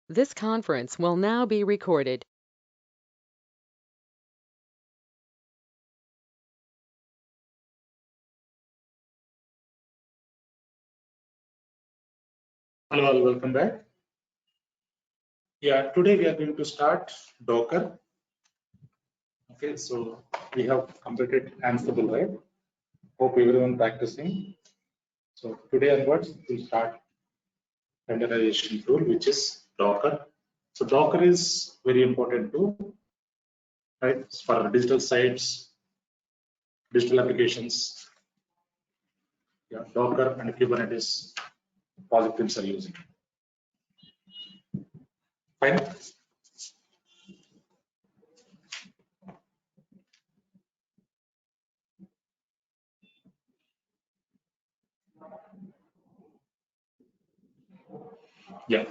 This conference will now be recorded. Hello, all, welcome back. Yeah, today we are going to start Docker. Okay, so we have completed Ansible, right? Hope everyone practicing. So today onwards, we'll start containerization tool, which is Docker. So Docker is very important tool, right? For digital sites, digital applications. Yeah, Docker and Kubernetes project teams are using. Fine. Yeah.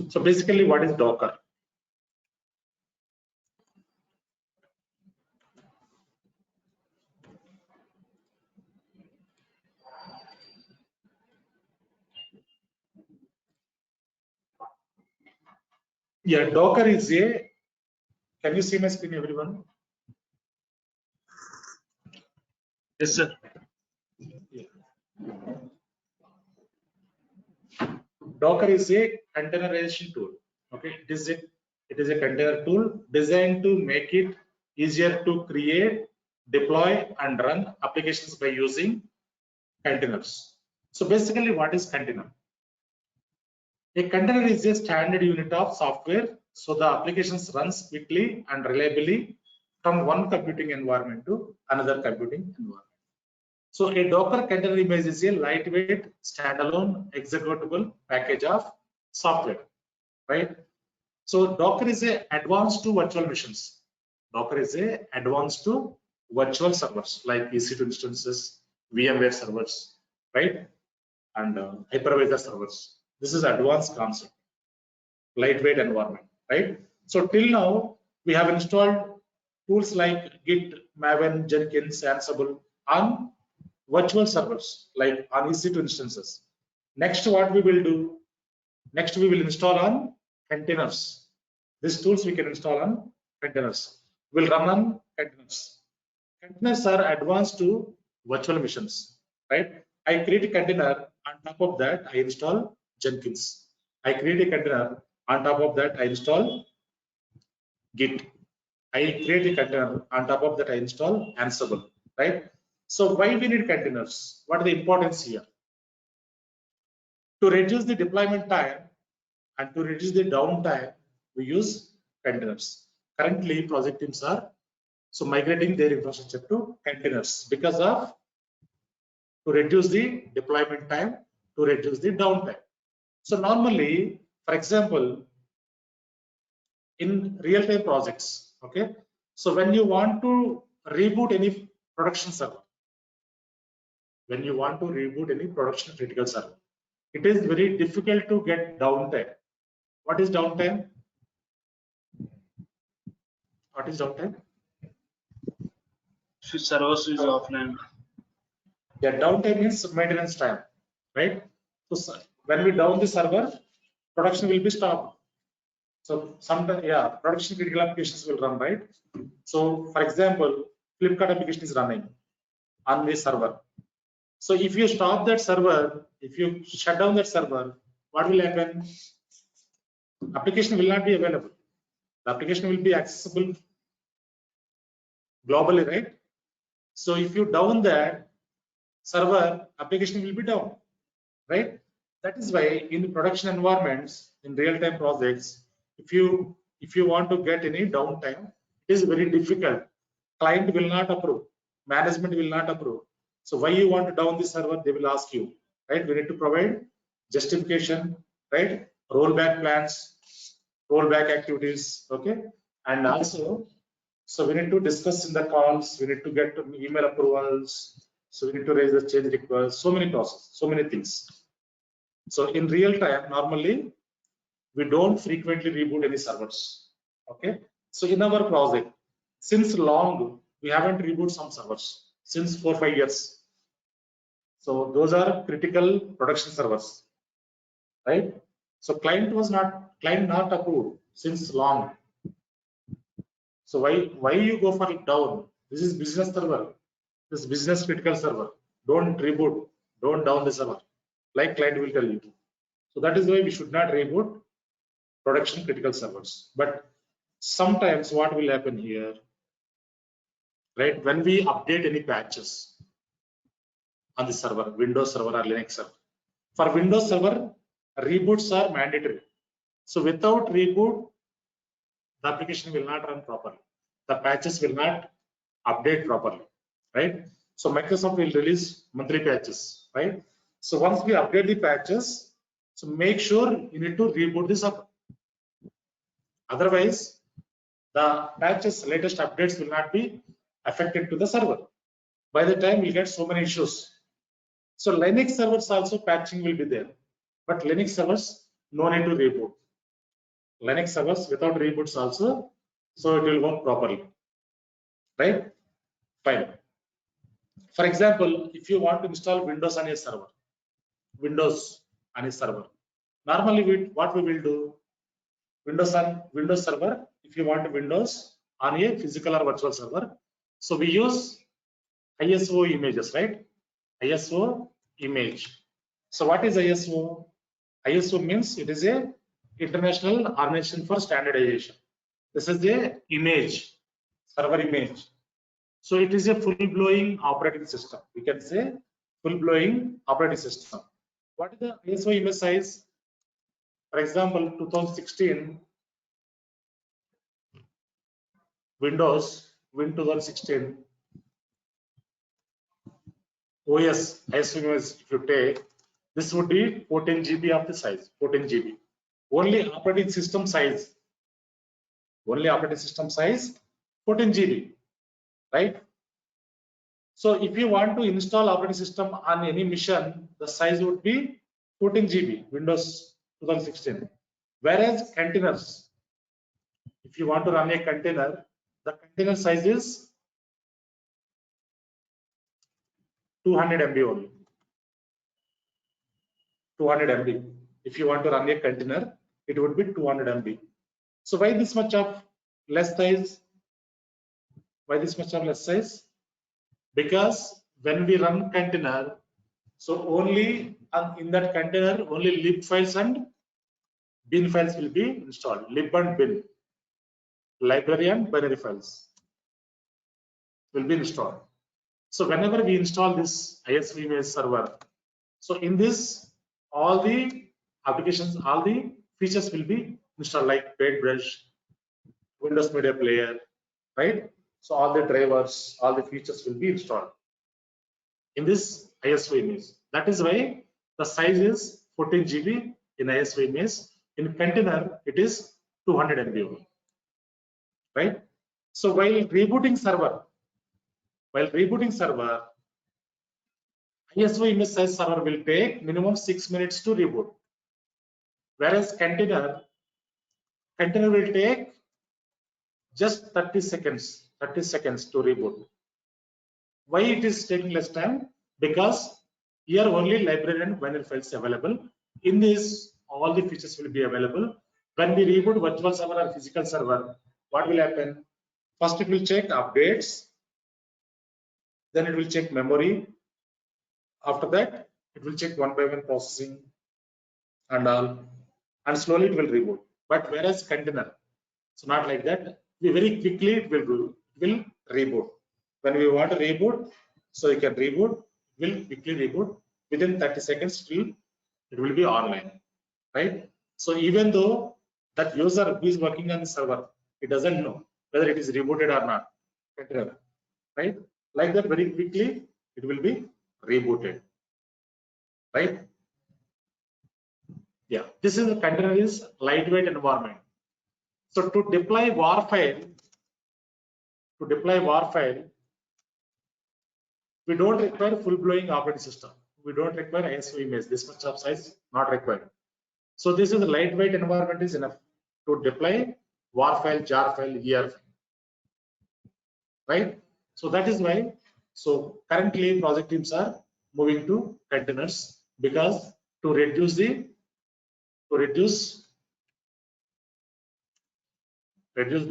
So basically, what is Docker? Yeah, Docker is a. Can you see my screen, everyone? Yes, sir. Docker is a containerization tool. Okay, it is a container tool designed to make it easier to create, deploy, and run applications by using containers. So basically, what is container? A container is a standard unit of software, so the applications runs quickly and reliably from one computing environment to another computing environment. So a Docker container image is a lightweight, standalone, executable package of software, right? So Docker is a advanced to virtual machines. Docker is a advanced to virtual servers like EC2 instances, VMware servers, right? And hypervisor servers. This is advanced concept, lightweight environment, right? So till now, we have installed tools like Git, Maven, Jenkins, Ansible on virtual servers like on EC2 instances. Next, what we will do? Next, we will install on containers. These tools we can install on containers. Will run on containers. Containers are advanced to virtual machines, right? I create a container. On top of that, I install Jenkins. I create a container. On top of that, I install Git. I create a container. On top of that, I install Ansible, right? So why we need containers? What is the importance here? To reduce the deployment time and to reduce the downtime, we use containers. Currently, project teams are migrating their infrastructure to containers because of to reduce the deployment time, to reduce the downtime. So normally, for example, in real-time projects, okay. So when you want to reboot any production server, when you want to reboot any production critical server, it is very difficult to get downtime. What is downtime? What is downtime? Servers is offline. Yeah, downtime means maintenance time, right? So when we down the server, production will be stopped. So sometimes, yeah, production critical applications will run, right? So for example, Flipkart application is running on the server. So if you stop that server, if you shut down that server, what will happen? Application will not be available. The application will be accessible globally, right? So if you down that server, application will be down, right? That is why in the production environments, in real-time projects, if you want to get any downtime, it is very difficult. Client will not approve, management will not approve. So why you want to down the server? They will ask you, right? We need to provide justification, right? Rollback plans, rollback activities, okay? And also, so we need to discuss in the calls. We need to get email approvals. So we need to raise the change request. So many processes, so many things. So in real time, normally we don't frequently reboot any servers. Okay. So in our project, since long we haven't rebooted some servers. since 4-5 years. So those are critical production servers, right? So client not approved since long. So why you go for down? This is business server. This business critical server. Don't reboot. Don't down the server. Like client will tell you. So that is why we should not reboot production critical servers. But sometimes what will happen here, right? When we update any patches on the server, Windows server or Linux server. For Windows server, reboots are mandatory. So without reboot, the application will not run properly. The patches will not update properly, right? So Microsoft will release monthly patches, right? So once we update the patches, so make sure you need to reboot the server. Otherwise, the patches, latest updates will not be affected to the server. By the time we get so many issues. So Linux servers also patching will be there, but Linux servers no need to reboot. Linux servers without reboots also, so it will work properly, right? Fine. For example, if you want to install Windows on a server, normally what we will do, Windows server, if you want Windows on a physical or virtual server, so we use ISO images, right? ISO image. So what is ISO? ISO means it is a International Organization for Standardization. This is the image, server image. So it is a full-blown operating system. We can say full-blown operating system. What is the ISO image size? For example, 2016 Windows, Win 2016 OS ISO image, if you take, this would be 14 GB of the size, 14 GB. Only operating system size, 14 GB, right? So if you want to install operating system on any machine, the size would be 14 GB, Windows 2016. Whereas containers, if you want to run a container, the container size is 200 MB only. 200 MB. If you want to run a container, it would be 200 MB. So why this much of less size? Why this much of less size? Because when we run container, so only in that container only lib files and bin files will be installed. Lib and bin, library and binary files will be installed. So whenever we install this ISO image server, so in this all the applications, all the features will be installed, like Paintbrush, Windows Media Player, right? So all the drivers, all the features will be installed in this ISO image. That is why the size is 14 GB in ISO image. In container, it is 200 MB, right? So while rebooting server, ISO image size server will take minimum 6 minutes to reboot, whereas container will take just 30 seconds to reboot. Why it is taking less time? Because here only library and binary files available. In this, all the features will be available. When we reboot virtual server or physical server, what will happen? First, it will check updates. Then it will check memory. After that, it will check one by one processing and all, and slowly it will reboot. But whereas container, so not like that. Very quickly it will reboot. When we want to reboot, so you can reboot, will quickly reboot within 30 seconds. It will be online, right? So even though that user who is working on the server, it doesn't know whether it is rebooted or not, right? Like that, very quickly it will be rebooted, right? Yeah, this is the container is lightweight environment. So to deploy WAR file, we don't require full-blown operating system. We don't require ISO image. This much of size not required. So this is a lightweight environment is enough to deploy WAR file, jar file, ER file, right? So that is why. So currently project teams are moving to containers because to reduce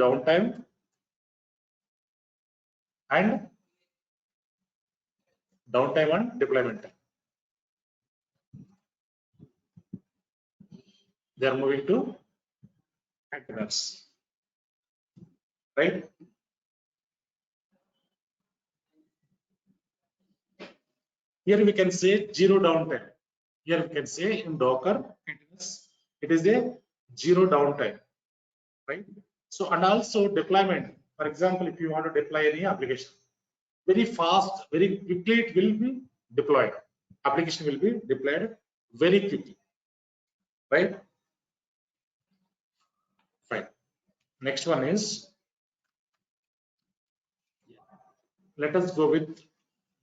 downtime and deployment time. They are moving to containers, right? Here we can say zero downtime. Here we can say in Docker containers, it is a zero downtime, right? So and also deployment. For example, if you want to deploy any application, very fast, very quickly it will be deployed. Application will be deployed very quickly, right? Fine. Next one is, let us go with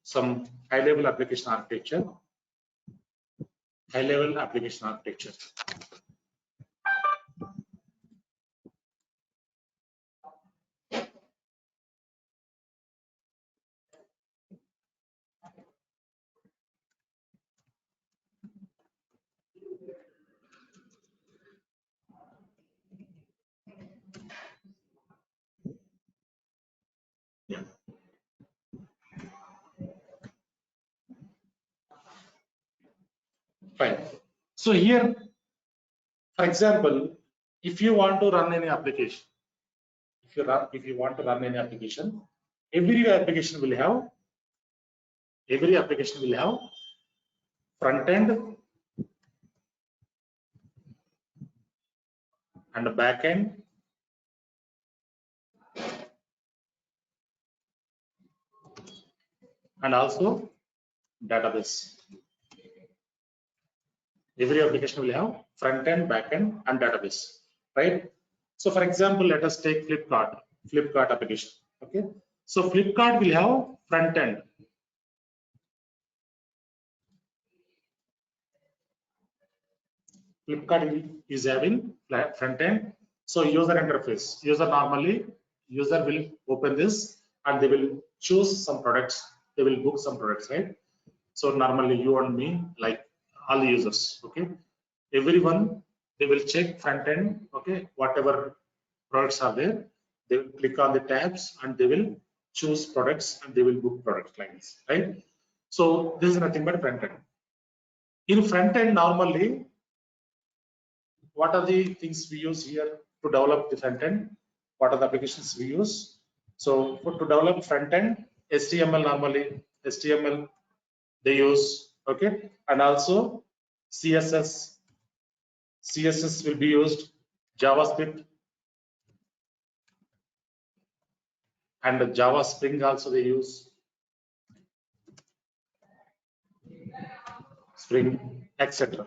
some high-level application architecture. High-level application architecture. Yeah. Fine. So here, for example, if you want to run any application, if you want to run any application, every application will have front end and back end and also database. Every application will have front end, back end, and database, right? So, for example, let us take Flipkart application. Okay, so Flipkart will have front end. Flipkart is having front end. So, user interface. User will open this and they will choose some products. They will book some products, right? So normally you and me, like all the users, okay, everyone, they will check front end, okay, whatever products are there, they will click on the tabs and they will choose products and they will book products like this, right? So this is nothing but front end. In front end, normally, what are the things we use here to develop the front end? What are the applications we use? So to develop front end, HTML normally, HTML they use, okay, and also CSS will be used, JavaScript and Java Spring also they use, Spring, etc.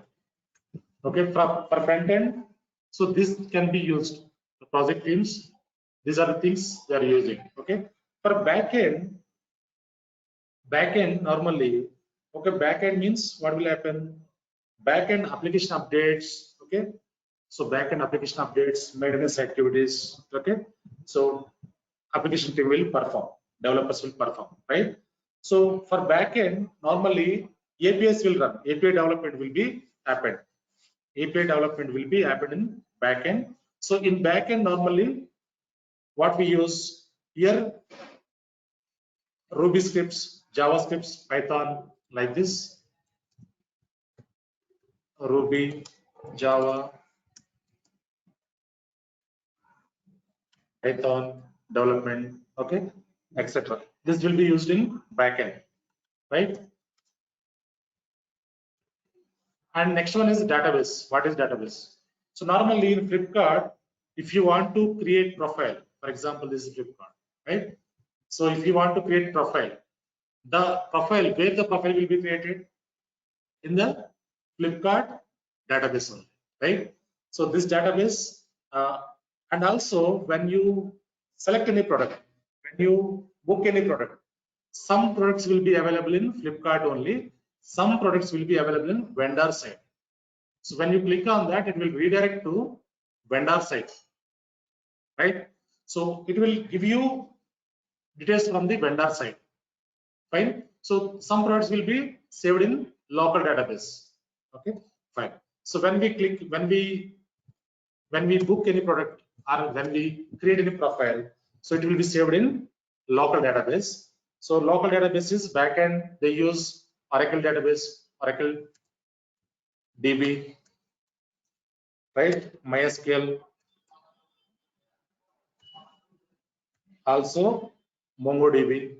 Okay, for front end, so this can be used. The project teams, these are the things they are using. Okay, for back end normally, okay, back end means what will happen? Back end application updates, okay, so backend application updates, maintenance activities, okay, so application team will perform, developers will perform, right? So for backend, normally APIs will run, API development will be happened, API development will be happened in backend. So in backend, normally what we use here, Ruby scripts, JavaScripts, Python, like this, Ruby, Java, Python development, okay, etc. This will be used in backend, right? And next one is database. What is database? So normally in Flipkart, if you want to create profile, for example, this is Flipkart, right? So if you want to create profile, the profile, where the profile will be created? In the Flipkart database only, right? So this database, and also when you select any product, when you book any product, some products will be available in Flipkart only, some products will be available in vendor side. So when you click on that, it will redirect to vendor side, right? So it will give you details from the vendor side. Fine. So some products will be saved in local database. Okay, fine. So when we click, when we book any product or when we create any profile, so it will be saved in local database. So local database is backend. They use Oracle database, Oracle DB, right? MySQL, also MongoDB.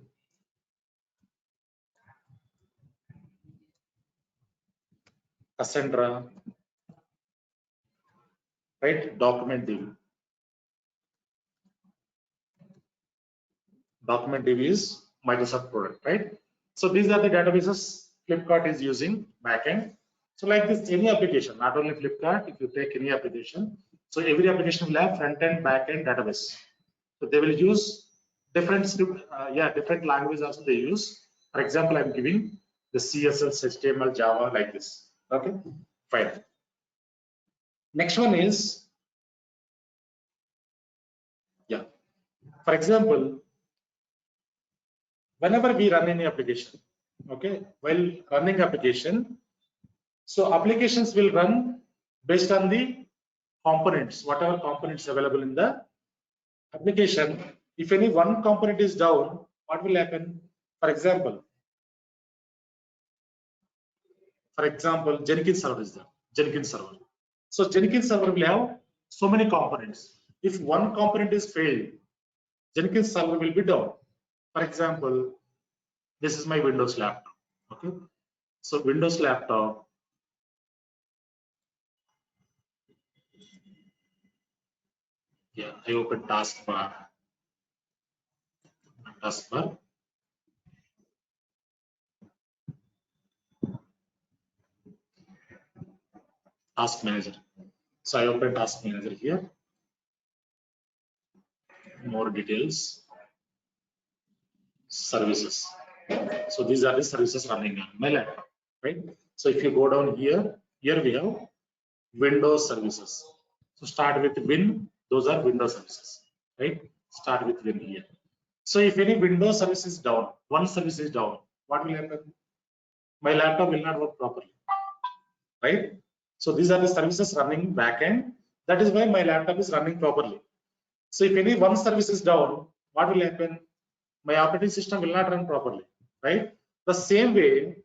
Cassandra, right? Document DB. Document DB is Microsoft product, right? So these are the databases Flipkart is using backend. So like this, any application, not only Flipkart, if you take any application, so every application will have front end, back end database. So they will use different script, different language also they use. For example, I'm giving the CSS, HTML, Java like this. Okay, fine. Next one is, for example, whenever we run any application, okay, while running application, so applications will run based on the components, whatever components available in the application. If any one component is down, what will happen? For example, Jenkins server is there. Jenkins server. So Jenkins server will have so many components. If one component is failed, Jenkins server will be down. For example, this is my Windows laptop. Okay, so Windows laptop. Yeah, I open taskbar. Taskbar. Task manager. So I open task manager here. More details. Services. So these are the services running on my laptop, right? So if you go down here, here we have Windows services. So start with Win. Those are Windows services, right? Start with Win here. So if any Windows service is down, one service is down, what will happen? My laptop will not work properly, right? So these are the services running backend. That is why my laptop is running properly. So if any one service is down, what will happen? My operating system will not run properly, right? The same way,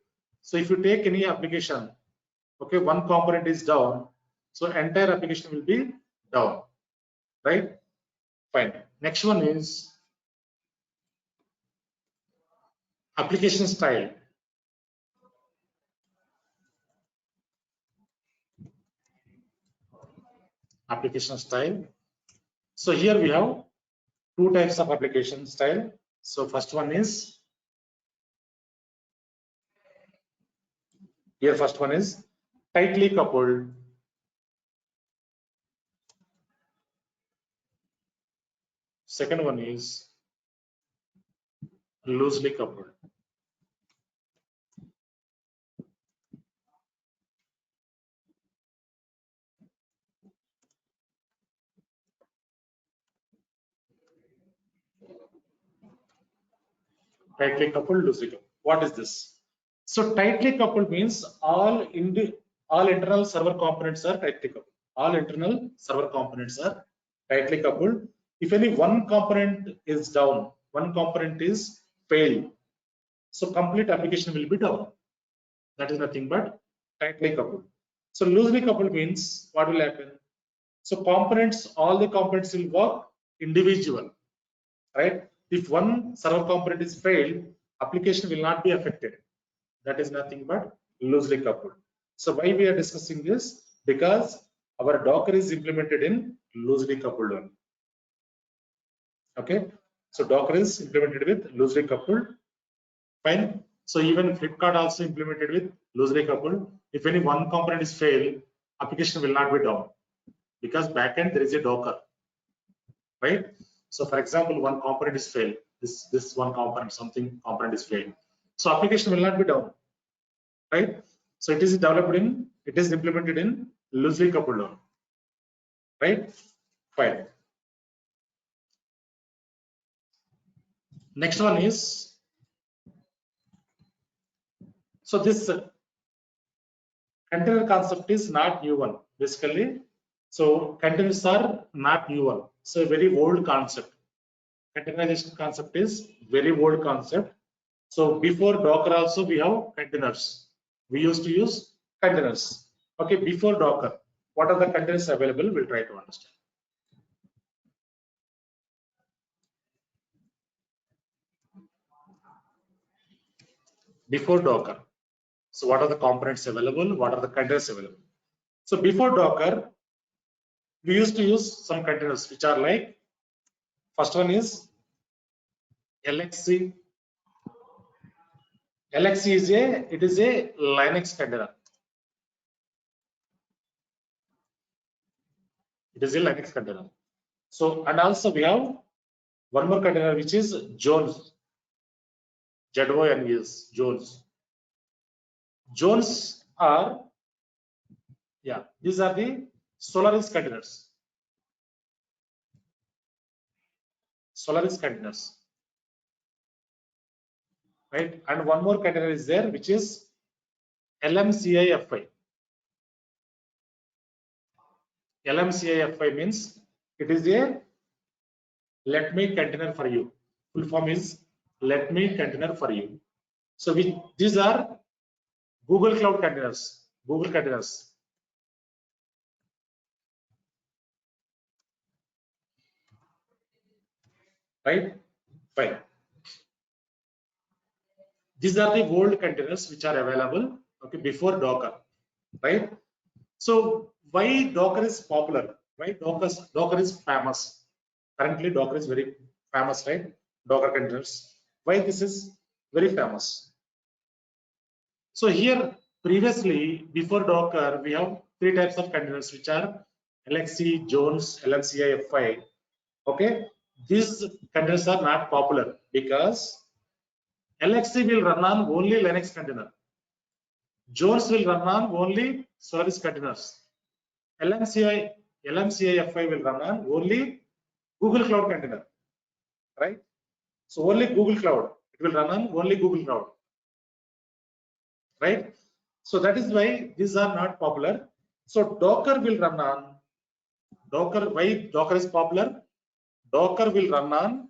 so if you take any application, okay, one component is down, so entire application will be down, right? Fine. Next one is application style. Application style. So here we have two types of application style. So first one is here. First one is tightly coupled. Second one is loosely coupled. Tightly coupled, loosely coupled. What is this? So tightly coupled means all internal server components are tightly coupled. All internal server components are tightly coupled. If any one component is down, one component is failed, so complete application will be down. That is nothing but tightly coupled. So loosely coupled means what will happen? So components, all the components will work individual, right? If one server component is failed, application will not be affected. That is nothing but loosely coupled. So why we are discussing this? Because our Docker is implemented in loosely coupled one. Okay, so Docker is implemented with loosely coupled. Fine. So even Flipkart also implemented with loosely coupled. If any one component is failed, application will not be down because backend there is a Docker, right? So for example, one component is failed. This one component, something component is failed. So application will not be down, right? So it is developed in, it is implemented in loosely coupled one, right? Fine. Next one is So this container concept is not new one basically. So containers are not new one. So a very old concept. Containerization concept is very old concept. So before Docker also we have containers. We used to use containers. Okay, before Docker, what are the containers available? We'll try to understand. Before Docker. So what are the components available? What are the containers available? So before Docker, we used to use some containers which are like, first one is LXC. LXC is it is a Linux container. It is a Linux container. So, and also we have one more container which is Jones. JONES, Jones. Jones are, yeah, these are the Solaris containers. Solaris containers. Right? And one more container is there which is LMCIFI. LMCIFI means it is a let me container for you. Full form is let me container for you. So these are Google Cloud containers. Google containers. Right? Fine. These are the old containers which are available, okay, before Docker, right? So why Docker is popular? Why Docker is famous? Currently, Docker is very famous, right? Docker containers. Why this is very famous? So here, previously, before Docker, we have three types of containers, which are LXC, Jones, LMCI, F5. Okay, these containers are not popular because LXC will run on only Linux container. Jones will run on only Solaris containers. LMCI will run on only Google Cloud container, right? So only Google Cloud. It will run on only Google Cloud, right? So that is why these are not popular. So Docker will run on Docker. Why Docker is popular? Docker will run on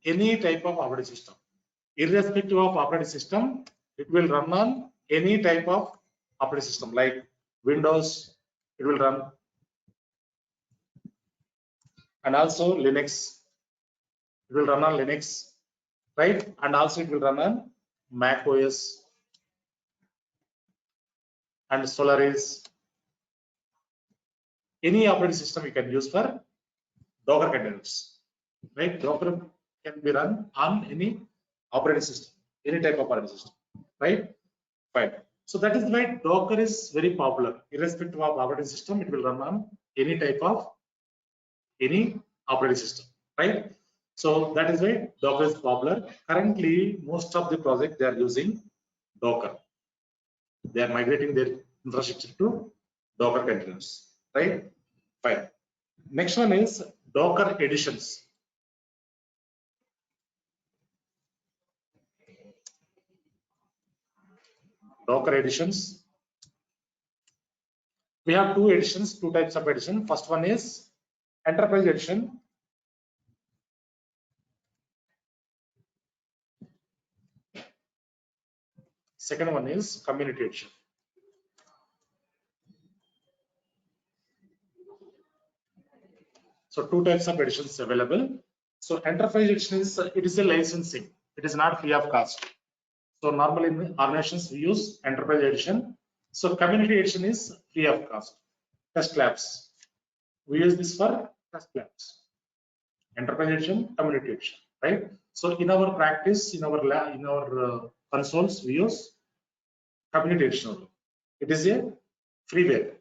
any type of operating system. Irrespective of operating system, it will run on any type of operating system like Windows, it will run, and also Linux, it will run on Linux, right? And also it will run on Mac OS and Solaris. Any operating system you can use for Docker containers, right? Docker can be run on any operating system, any type of operating system, right? Fine. So that is why Docker is very popular. Irrespective of operating system, it will run on any type of any operating system, right? So that is why Docker is popular. Currently, most of the projects they are using Docker. They are migrating their infrastructure to Docker containers, right? Fine. Next one is Docker editions. Docker editions. We have two editions, two types of edition. First one is Enterprise edition. Second one is Community edition. So two types of editions available. So Enterprise edition is it is a licensing. It is not free of cost. So normally in organizations we use Enterprise edition. So Community edition is free of cost. Test labs. We use this for test labs. Enterprise edition, Community edition, right? So in our practice, in our lab, in our consoles, we use Community edition only. It is a freeware.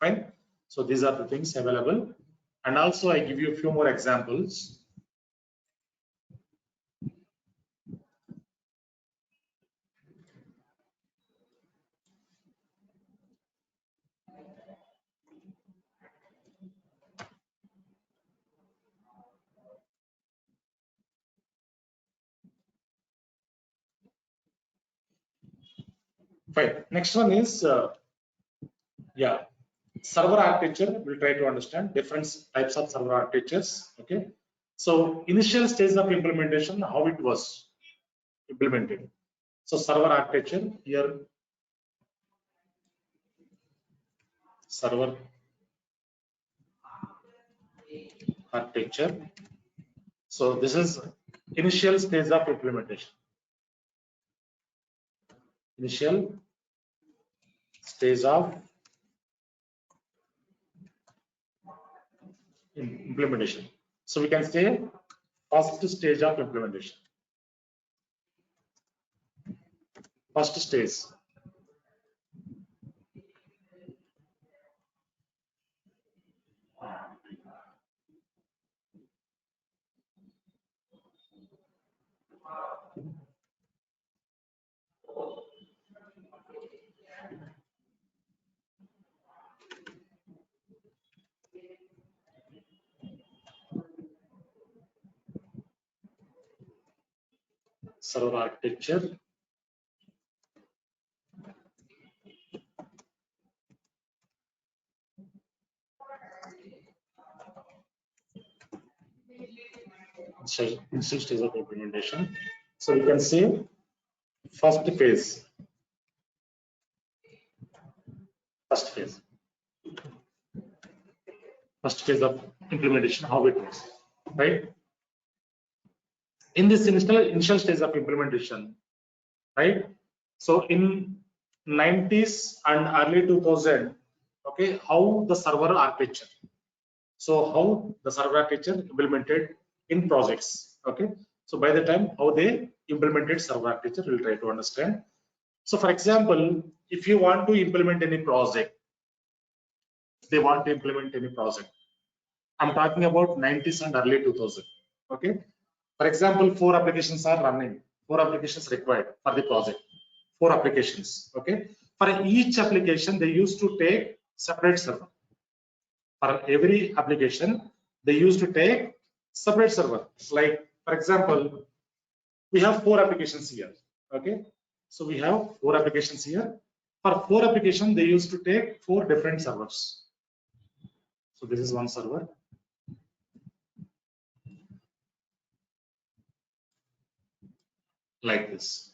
Fine. So these are the things available. And also I give you a few more examples. Fine. Next one is server architecture. We'll try to understand different types of server architectures. Okay. So initial stage of implementation, how it was implemented. So server architecture here, server architecture. So this is initial stage of implementation. Initial stage of implementation. So we can say first stage of implementation. First stage. Server architecture. Initial stage of implementation. So you can say first phase. First phase. First phase of implementation, how it works, right? In this initial stage of implementation, right? So in 90s and early 2000, okay, how the server architecture. So how the server architecture implemented in projects, okay? So by the time how they implemented server architecture, we'll try to understand. So for example, if you want to implement any project, they want to implement any project. I'm talking about 90s and early 2000, okay? For example, 4 applications are running, 4 applications required for the project, 4 applications, okay? For each application, they used to take separate server. For every application, they used to take separate server. Like, for example, we have 4 applications here, okay? So we have 4 applications here. For 4 applications, they used to take 4 different servers. So this is one server. Like this.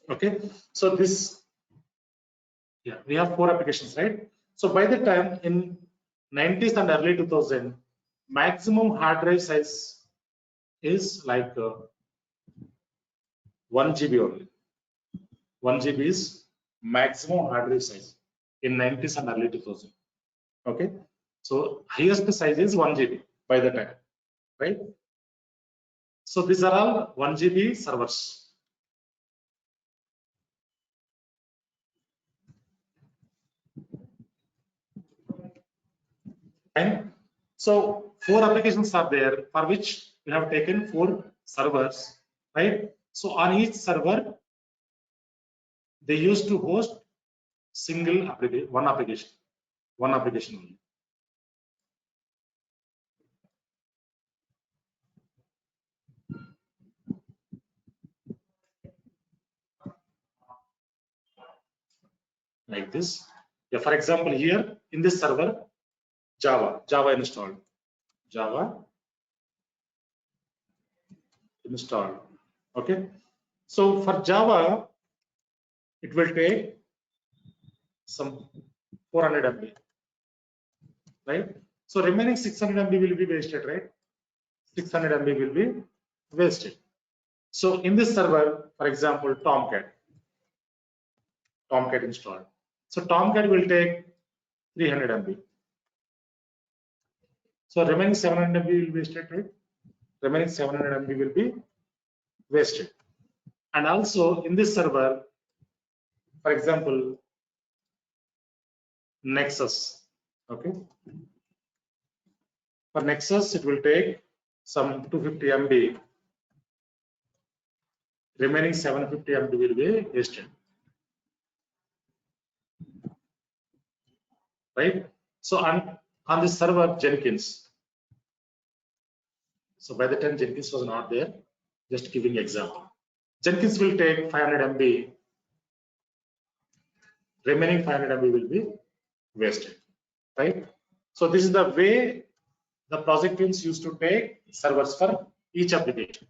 Okay, so this, yeah, we have 4 applications, right? So by the time in 90s and early 2000, maximum hard drive size is like 1 GB only. 1 GB is maximum hard drive size in 90s and early 2000. Okay, so highest size is 1 GB by the time, right? So these are all 1 GB servers. And so 4 applications are there for which we have taken 4 servers, right? So on each server, they used to host single application, one application only. Like this. Yeah, for example, here in this server, Java installed. Java installed. Okay. So for Java, it will take some 400 MB, right? So remaining 600 MB will be wasted, right? 600 MB will be wasted. So in this server, for example, Tomcat installed. So Tomcat will take 300 MB. So remaining 700 MB will be wasted, right? Remaining 700 MB will be wasted. And also in this server, for example, Nexus, okay? For Nexus, it will take some 250 MB. Remaining 750 MB will be wasted, right? So on this server, Jenkins. So by the time Jenkins was not there, just giving example. Jenkins will take 500 MB. Remaining 500 MB will be wasted, right? So this is the way the project teams used to take servers for each application.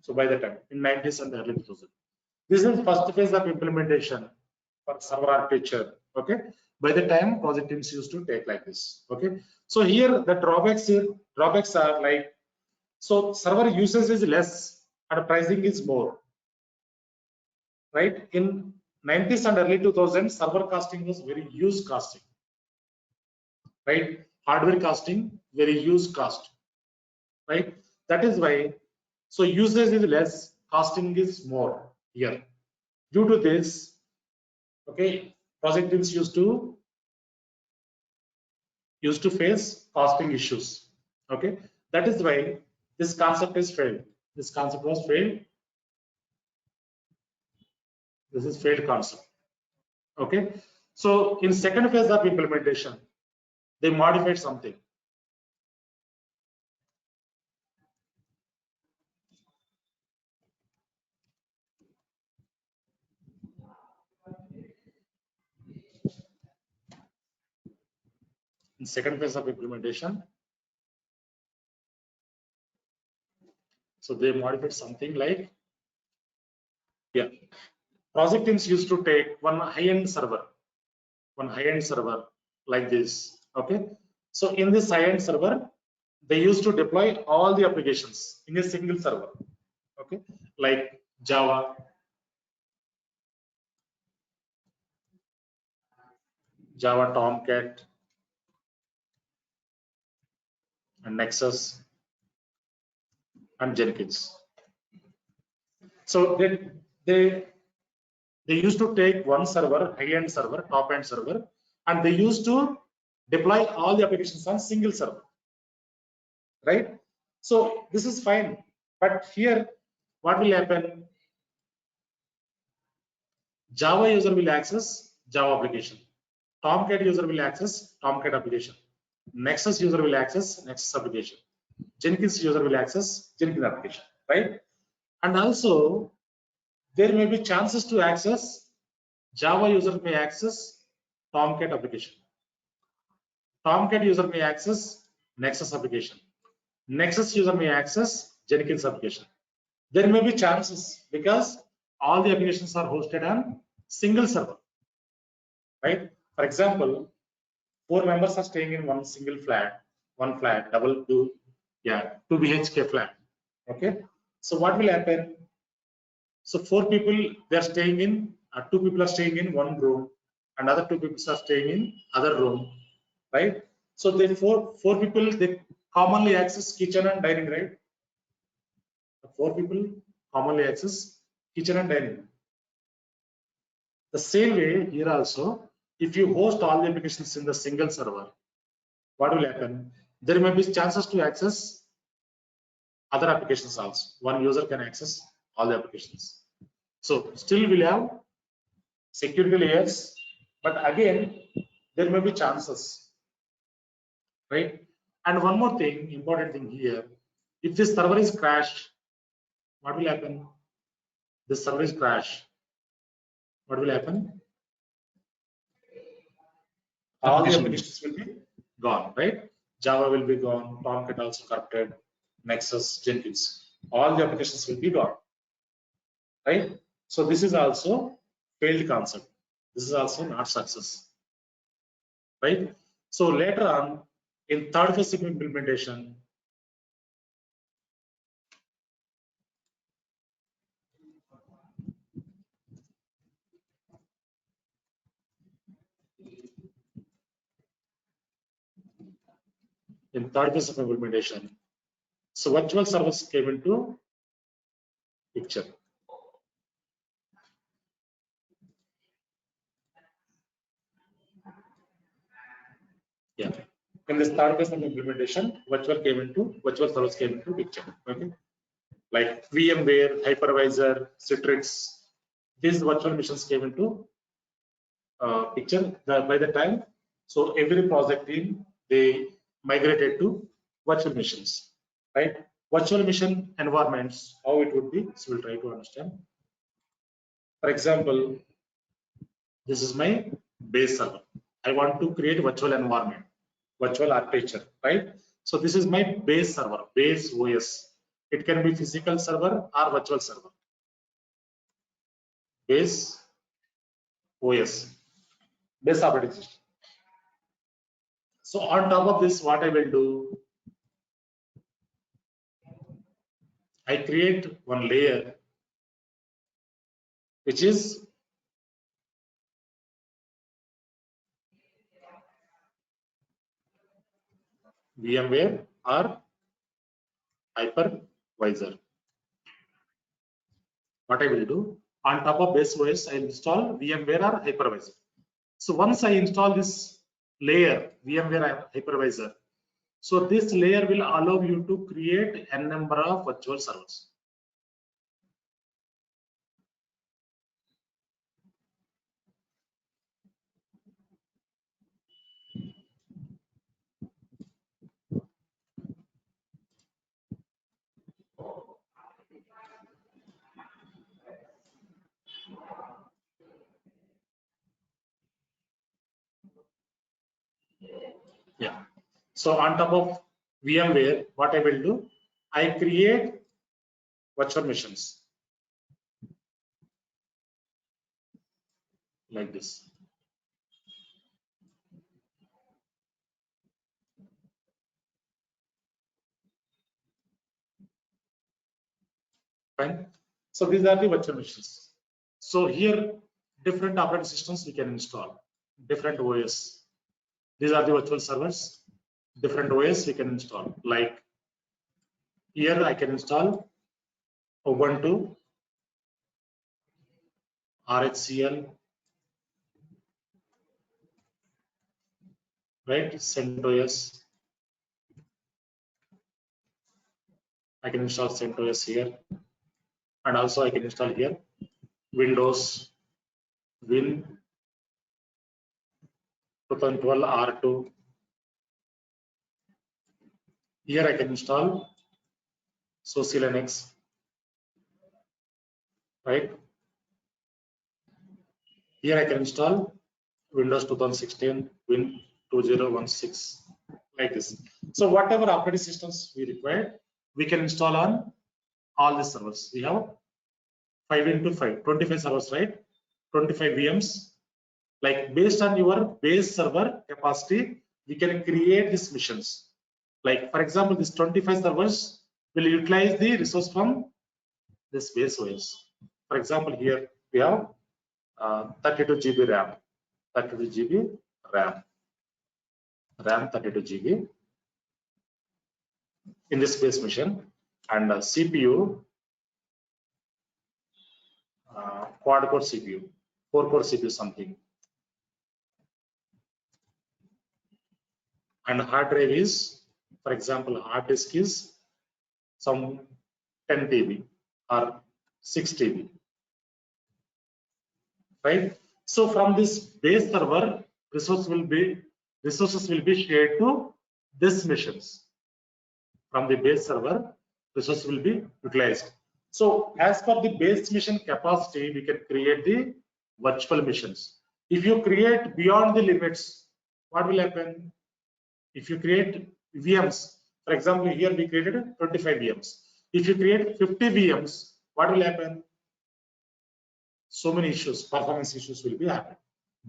So by the time in 90s and early 2000s, this is first phase of implementation for server architecture. Okay, by the time project teams used to take like this. Okay, so here the drawbacks are like, so server usage is less and pricing is more, right? In 90s and early 2000s, server costing was very huge costing, right? Hardware costing very huge cost, right? That is why, so usage is less, costing is more here. Due to this, okay, project teams used to face costing issues. Okay, that is why this concept is failed. This concept was failed. This is failed concept. Okay, so in second phase of implementation, they modified something. In second phase of implementation, so they modified something like, yeah, project teams used to take one high-end server like this. Okay, so in this high-end server, they used to deploy all the applications in a single server. Okay, like Java, Tomcat, and Nexus, and Jenkins. So they used to take one server, high-end server, top-end server, and they used to deploy all the applications on single server, right? So this is fine, but here what will happen? Java user will access Java application, Tomcat user will access Tomcat application, Nexus user will access Nexus application, Jenkins user will access Jenkins application, right? And also there may be chances to access, Java user may access Tomcat application, Tomcat user may access Nexus application, Nexus user may access Jenkins application. There may be chances because all the applications are hosted on single server, right? For example, 4 members are staying in one single flat, two BHK flat. Okay, so what will happen? So 4 people, they are staying in, 2 people are staying in one room, and other 2 people are staying in other room, right? So they four people, they commonly access kitchen and dining, right? 4 people commonly access kitchen and dining. The same way here also, if you host all the applications in the single server, what will happen? There may be chances to access other applications also. One user can access all the applications. So still we'll have security layers, but again, there may be chances, right? And one more thing, important thing here, if this server is crashed, what will happen? This server is crashed. What will happen? All the applications will be gone, right? Java will be gone, Tomcat also corrupted, Nexus, Jenkins, all the applications will be gone, right? So this is also failed concept. This is also not success, right? So later on, in third phase of implementation, so virtual servers came into picture. Yeah. In this third phase of implementation, virtual servers came into picture. Okay. Like VMware, Hypervisor, Citrix, these virtual machines came into picture by the time. So every project team, they migrated to virtual machines, right? Virtual machine environments, how it would be. So we'll try to understand. For example, this is my base server. I want to create virtual environment, virtual architecture, right? So this is my base server, base OS. It can be physical server or virtual server. Base OS, base operating system. So on top of this, what I will do, I create one layer which is VMware or hypervisor. What I will do, on top of base OS, I install VMware or hypervisor. So once I install this layer, VMware hypervisor, so this layer will allow you to create n number of virtual servers. Yeah. So on top of VMware, what I will do, I create virtual machines like this. Fine. So these are the virtual machines. So here, different operating systems we can install, different OS. These are the virtual servers, different OS we can install. Like here, I can install Ubuntu, RHCL, right? CentOS. I can install CentOS here, and also I can install here Windows Win 2012 R2. Here I can install SUSE Linux, right? Here I can install Windows 2016 Win 2016 like this. So whatever operating systems we require, we can install on all the servers. We have 5 into 5, 25 servers, right? 25 VMs. Like based on your base server capacity, we can create these missions. Like for example, this 25 servers will utilize the resource from this base OS. For example, here we have 32 GB RAM, 32 GB RAM 32 GB in this base machine, and CPU, quad core CPU, 4 core CPU something, and hard drive is, for example, hard disk is some 10 TB or 6 TB, right? So from this base server, resources will be shared to these machines. From the base server, resources will be utilized. So as per the base machine capacity, we can create the virtual machines. If you create beyond the limits, what will happen? If you create VMs, for example, here we created 25 VMs. If you create 50 VMs, what will happen? So many issues, performance issues will be happening.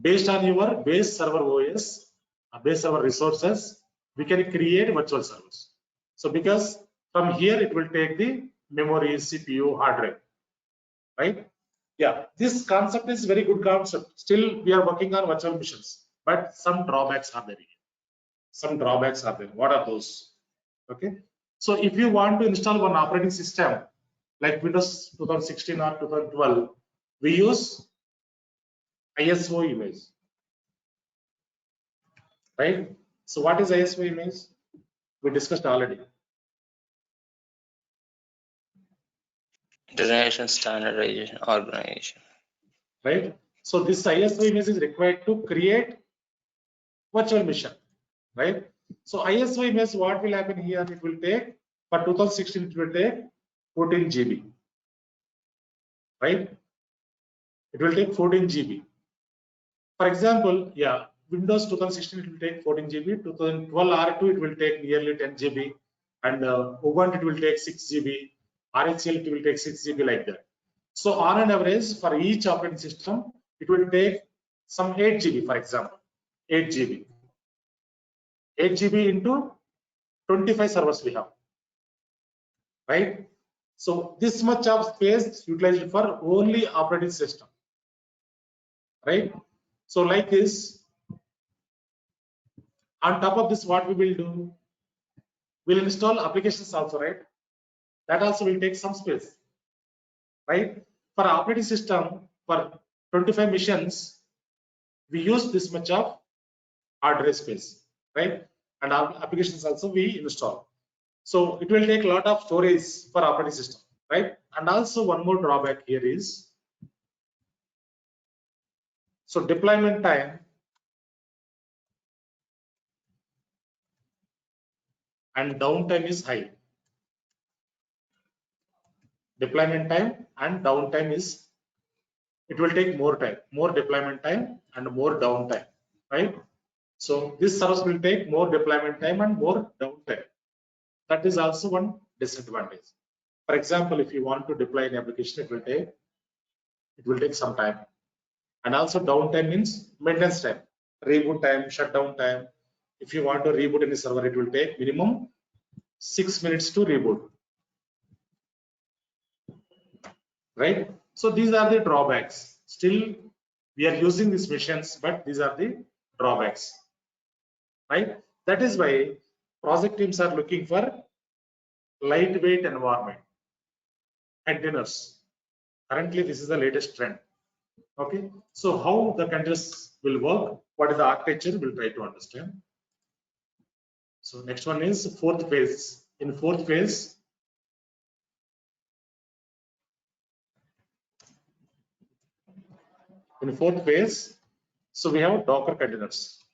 Based on your base server OS, base server resources, we can create virtual servers. So because from here it will take the memory, CPU, hard drive, right? Yeah, this concept is very good concept. Still, we are working on virtual machines, but some drawbacks are there. Some drawbacks are there. What are those? Okay. So if you want to install one operating system like Windows 2016 or 2012, we use ISO image, right? So what is ISO image? We discussed already. International Standardization Organization. Right. So this ISO image is required to create virtual machine, right? So ISO image, what will happen here? It will take, for 2016, it will take 14 GB, right? it will take 14 GB. For example, yeah, Windows 2016 it will take 14 GB, 2012 R2 it will take nearly 10 GB, and Ubuntu it will take 6 GB, RHCL it will take 6 GB like that. So on an average for each operating system, it will take some 8 GB, for example, 8 GB. 8 GB into 25 servers we have, right? So this much of space utilized for only operating system, right? So like this, on top of this, what we will do, we'll install applications also, right? That also will take some space, right? For operating system, for 25 missions, we use this much of hard drive space, right? And our applications also we install. So it will take a lot of storage for operating system, right? And also one more drawback here is, so deployment time and downtime is high. Deployment time and downtime is, it will take more time, more deployment time and more downtime, right? So this service will take more deployment time and more downtime. That is also one disadvantage. For example, if you want to deploy an application, it will take some time. And also downtime means maintenance time, reboot time, shutdown time. If you want to reboot any server, it will take minimum 6 minutes to reboot, right? So these are the drawbacks. Still, we are using these machines, but these are the drawbacks, right? That is why project teams are looking for lightweight environment, containers. Currently, this is the latest trend. Okay, so how the containers will work, what is the architecture, we'll try to understand. So next one is fourth phase. In fourth phase, so we have Docker containers.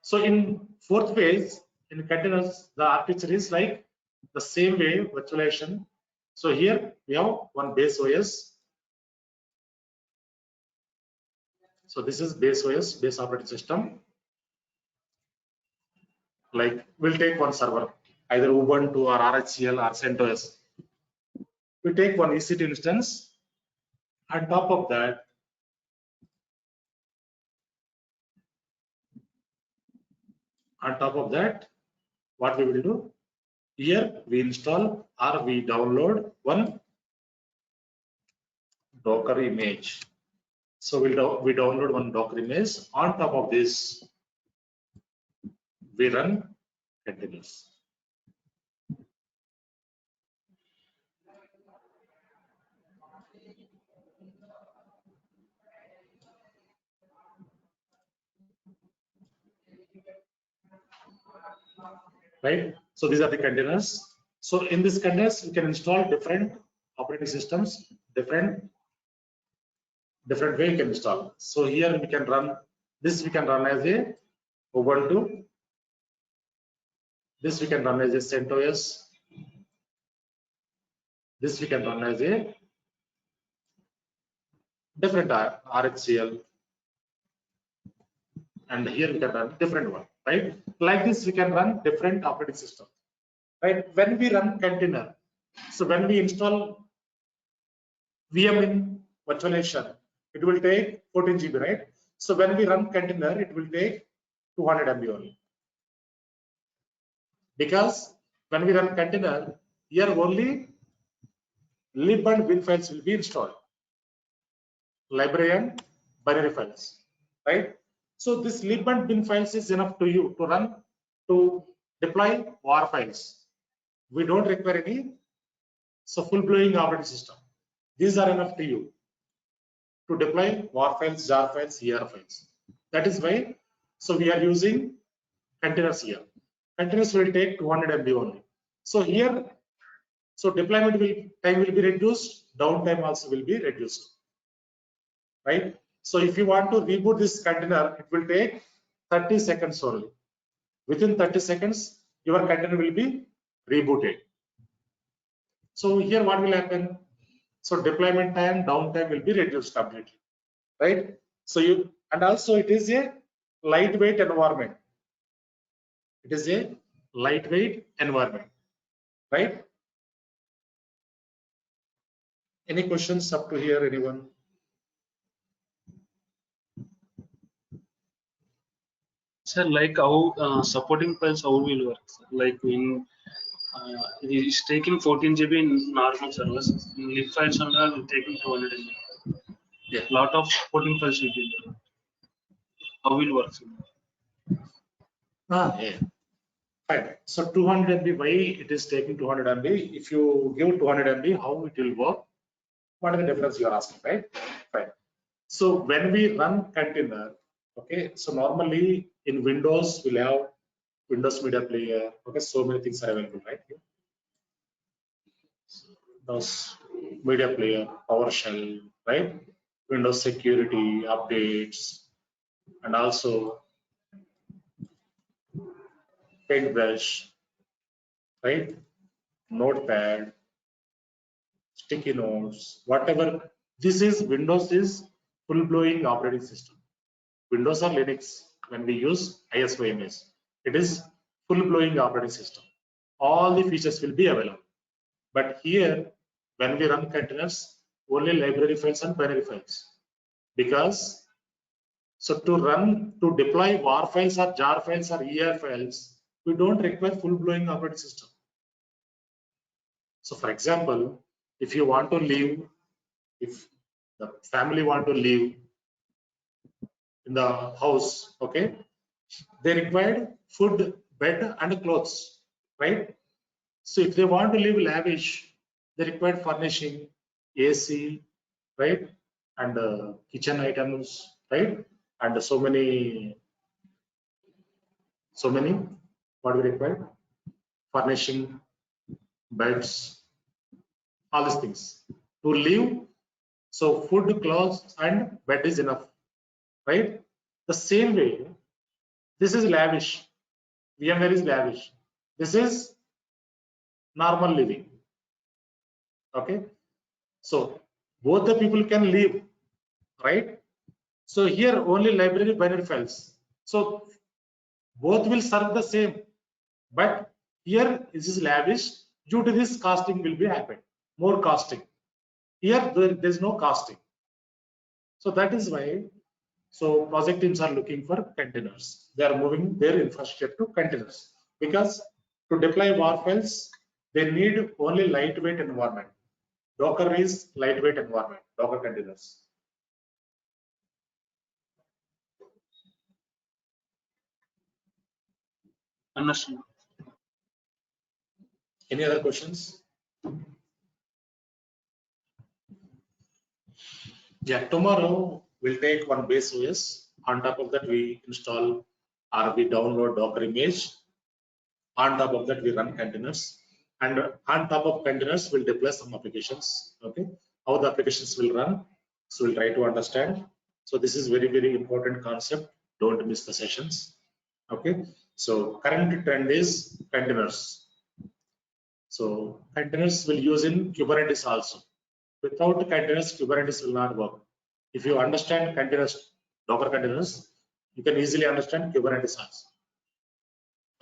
So in fourth phase, in containers, the architecture is like the same way, virtualization. So here we have one base OS. So this is base OS, base operating system. Like we'll take one server, either Ubuntu or RHCL or CentOS. We take one EC2 instance. On top of that, what we will do? Here we install or we download one Docker image. So we download one Docker image. On top of this, we run containers. Right? So these are the containers. So in these containers, we can install different operating systems, different way you can install. So here we can run this. We can run as a Ubuntu. This we can run as a CentOS. This we can run as a different RHCL. And here we can run different one, right? Like this, we can run different operating systems, right? When we run container, so when we install VM in virtualization, it will take 14 GB, right? So when we run container, it will take 200 MB only. Because when we run container, here only lib and bin files will be installed, library and binary files, right? So this lib and bin files is enough to you to run, to deploy WAR files. We don't require any full-blown operating system. These are enough to you to deploy WAR files, jar files, ER files. That is why, so we are using containers here. Containers will take 200 MB only. So here, so deployment time will be reduced, downtime also will be reduced, right? So if you want to reboot this container, it will take 30 seconds only. Within 30 seconds, your container will be rebooted. So here what will happen? So deployment time, downtime will be reduced completely, right? So and also it is a lightweight environment. It is a lightweight environment, right? Any questions up to here, anyone? Sir, like how supporting files, how will work? Sir? Like in it's taking 14 GB in normal servers. In lib files and all, taking 200 MB. Yeah. Lot of supporting files will be there. How will work? Sir? Yeah. Fine. So 200 MB, why it is taking 200 MB? If you give 200 MB, how it will work? What is the difference you are asking, right? Fine. So when we run container, okay, so normally in Windows, we'll have Windows Media Player, okay, so many things are available, right? Those Media Player, PowerShell, right? Windows Security, updates, and also Paintbrush, right? Notepad, sticky notes, whatever. This is Windows is full-blown operating system. Windows or Linux, when we use ISO/MS, it is full-blown operating system. All the features will be available. But here, when we run containers, only library files and binary files. Because so to deploy WAR files or jar files or ER files, we don't require full-blown operating system. So for example, if you want to leave, if the family want to live in the house, okay, they required food, bed, and clothes, right? So if they want to live lavish, they required furnishing, AC, right, and kitchen items, right, and so many. What we require? Furnishing, beds, all these things to live. So food, clothes, and bed is enough, right? The same way, this is lavish. VMware is lavish. This is normal living. Okay. So both the people can live, right? So here only library binary files. So both will serve the same, but here this is lavish. Due to this, casting will be happened. More casting. Here there is no casting. So that is why. So project teams are looking for containers. They are moving their infrastructure to containers because to deploy WAR files, they need only lightweight environment. Docker is lightweight environment, Docker containers. Understood. Any other questions? Yeah, tomorrow we'll take one base OS. On top of that, we install or we download Docker image. On top of that, we run containers. And on top of containers, we'll deploy some applications. Okay, how the applications will run. So we'll try to understand. So this is very, very important concept. Don't miss the sessions. Okay, so current trend is containers. So containers will use in Kubernetes also. Without containers, Kubernetes will not work. If you understand containers, Docker containers, you can easily understand Kubernetes also.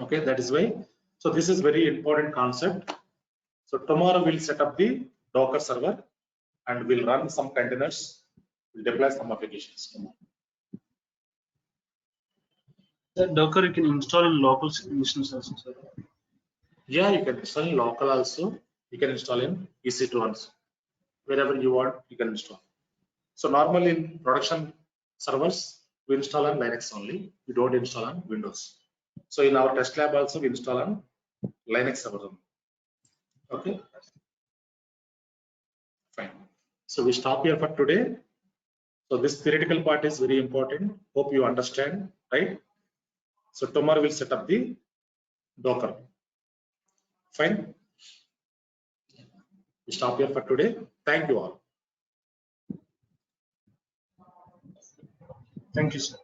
Okay, that is why. So this is very important concept. So tomorrow we'll set up the Docker server and we'll run some containers. We'll deploy some applications tomorrow. That Docker you can install in local instance also, sir. Yeah, you can install in local also. You can install in EC2 also. Wherever you want, you can install. So normally in production servers, we install on Linux only. We don't install on Windows. So in our test lab also, we install on Linux server only. Okay. Fine. So we stop here for today. So this theoretical part is very important. Hope you understand, right? So tomorrow we'll set up the Docker. Fine. We stop here for today. Thank you all. Thank you, sir.